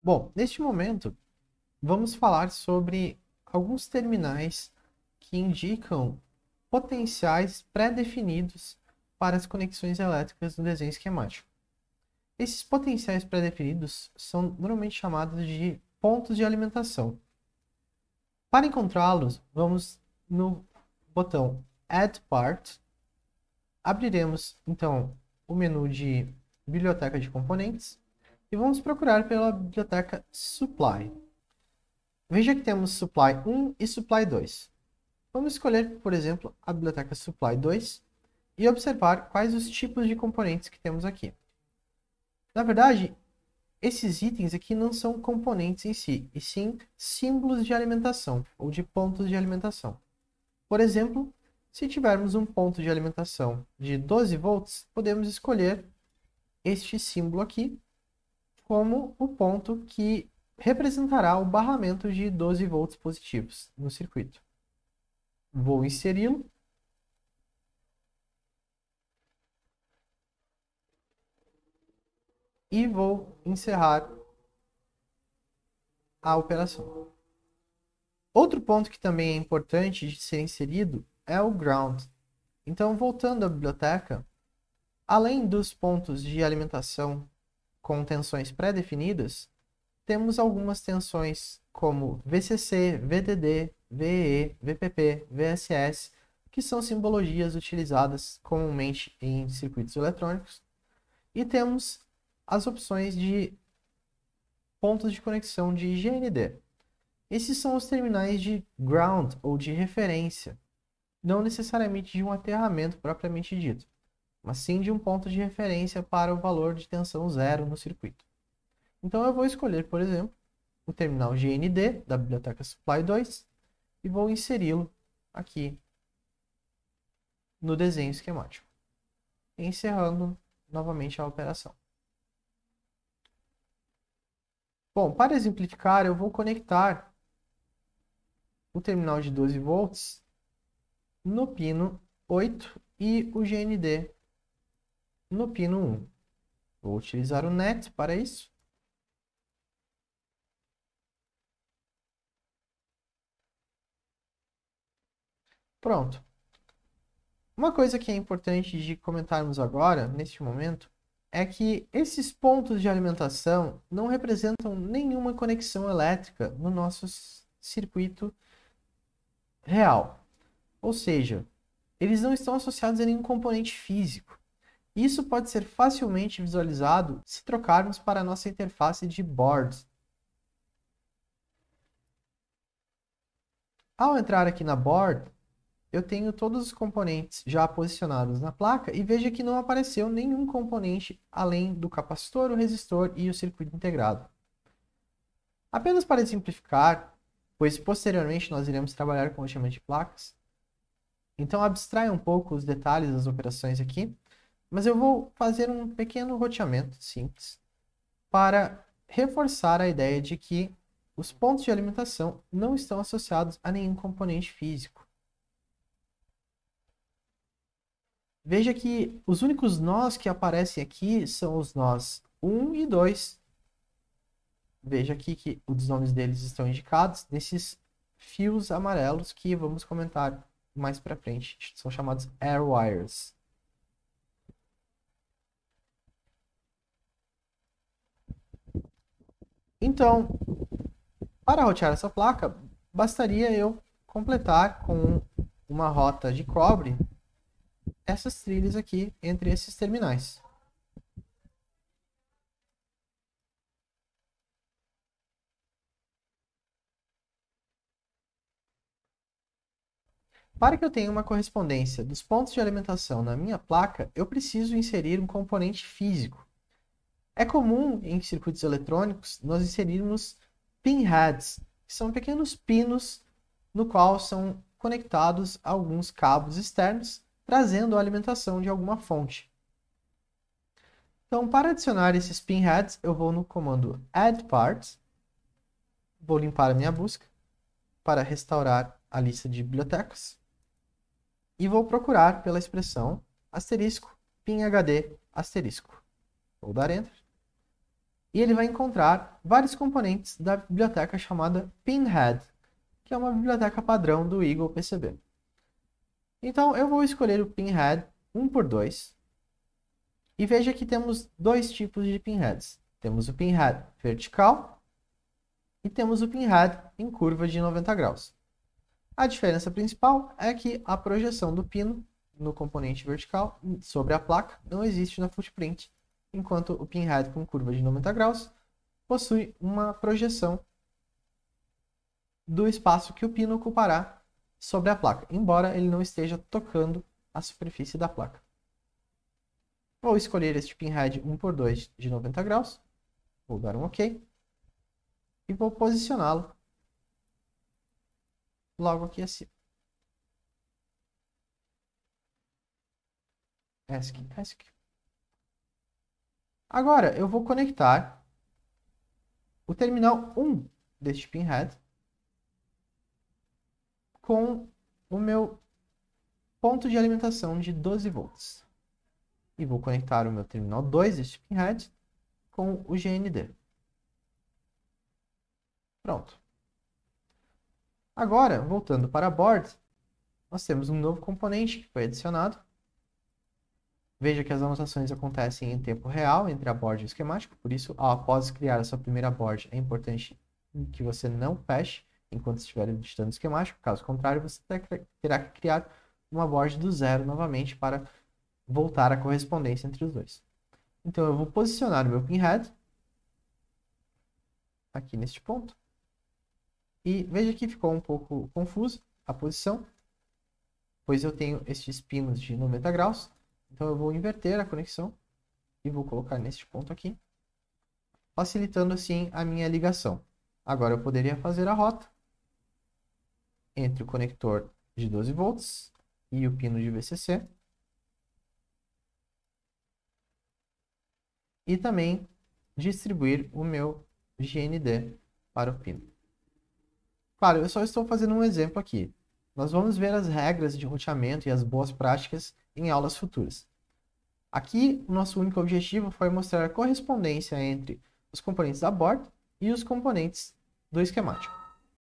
Bom, neste momento, vamos falar sobre alguns terminais que indicam potenciais pré-definidos para as conexões elétricas no desenho esquemático. Esses potenciais pré-definidos são normalmente chamados de pontos de alimentação. Para encontrá-los, vamos no botão Add Part. Abriremos, então, o menu de Biblioteca de Componentes e vamos procurar pela biblioteca Supply. Veja que temos Supply 1 e Supply 2. Vamos escolher, por exemplo, a biblioteca Supply 2 e observar quais os tipos de componentes que temos aqui. Na verdade, esses itens aqui não são componentes em si, e sim símbolos de alimentação ou de pontos de alimentação. Por exemplo, se tivermos um ponto de alimentação de 12 volts, podemos escolher este símbolo aqui como o ponto que representará o barramento de 12 volts positivos no circuito. Vou inseri-lo. E vou encerrar a operação. Outro ponto que também é importante de ser inserido é o ground. Então, voltando à biblioteca, além dos pontos de alimentação com tensões pré-definidas, temos algumas tensões como VCC, VDD, VEE, VPP, VSS, que são simbologias utilizadas comumente em circuitos eletrônicos. E temos as opções de pontos de conexão de GND. Esses são os terminais de ground ou de referência, não necessariamente de um aterramento propriamente dito, mas sim de um ponto de referência para o valor de tensão zero no circuito. Então eu vou escolher, por exemplo, o terminal GND da biblioteca Supply 2 e vou inseri-lo aqui no desenho esquemático, encerrando novamente a operação. Bom, para exemplificar, eu vou conectar o terminal de 12 volts no pino 8 e o GND no pino 1. Vou utilizar o NET para isso. Pronto. Uma coisa que é importante de comentarmos agora, neste momento, é que esses pontos de alimentação não representam nenhuma conexão elétrica no nosso circuito real. Ou seja, eles não estão associados a nenhum componente físico. Isso pode ser facilmente visualizado se trocarmos para a nossa interface de board. Ao entrar aqui na board, eu tenho todos os componentes já posicionados na placa e veja que não apareceu nenhum componente além do capacitor, o resistor e o circuito integrado. Apenas para simplificar, pois posteriormente nós iremos trabalhar com roteamento de placas, então abstraia um pouco os detalhes das operações aqui, mas eu vou fazer um pequeno roteamento simples para reforçar a ideia de que os pontos de alimentação não estão associados a nenhum componente físico. Veja que os únicos nós que aparecem aqui são os nós 1 e 2. Veja aqui que os nomes deles estão indicados nesses fios amarelos que vamos comentar mais para frente. São chamados air wires. Então, para rotear essa placa, bastaria eu completar com uma rota de cobre essas trilhas aqui entre esses terminais. Para que eu tenha uma correspondência dos pontos de alimentação na minha placa, eu preciso inserir um componente físico. É comum em circuitos eletrônicos nós inserirmos pinheads, que são pequenos pinos no qual são conectados alguns cabos externos, trazendo a alimentação de alguma fonte. Então, para adicionar esses pinheads, eu vou no comando add parts, vou limpar a minha busca para restaurar a lista de bibliotecas e vou procurar pela expressão asterisco pinhd asterisco. Vou dar enter. E ele vai encontrar vários componentes da biblioteca chamada Pinhead, que é uma biblioteca padrão do Eagle PCB. Então, eu vou escolher o Pinhead 1x2. E veja que temos dois tipos de pinheads. Temos o pinhead vertical e temos o pinhead em curva de 90 graus. A diferença principal é que a projeção do pino no componente vertical sobre a placa não existe na footprint, enquanto o pinhead com curva de 90 graus possui uma projeção do espaço que o pino ocupará sobre a placa, embora ele não esteja tocando a superfície da placa. Vou escolher este pinhead 1x2 de 90 graus, vou dar um OK e vou posicioná-lo logo aqui acima. ESC. Agora eu vou conectar o terminal 1 deste pinhead com o meu ponto de alimentação de 12 volts. E vou conectar o meu terminal 2 deste pinhead com o GND. Pronto. Agora, voltando para a board, nós temos um novo componente que foi adicionado. Veja que as anotações acontecem em tempo real entre a board e o esquemático, por isso, após criar a sua primeira board, é importante que você não feche enquanto estiver editando o esquemático. Caso contrário, você terá que criar uma board do zero novamente para voltar a correspondência entre os dois. Então, eu vou posicionar o meu pinhead aqui neste ponto. E veja que ficou um pouco confuso a posição, pois eu tenho estes pinos de 90 graus. Então, eu vou inverter a conexão e vou colocar neste ponto aqui, facilitando assim a minha ligação. Agora, eu poderia fazer a rota entre o conector de 12 volts e o pino de VCC. E também distribuir o meu GND para o pino. Claro, eu só estou fazendo um exemplo aqui. Nós vamos ver as regras de roteamento e as boas práticas em aulas futuras. Aqui, o nosso único objetivo foi mostrar a correspondência entre os componentes da board e os componentes do esquemático.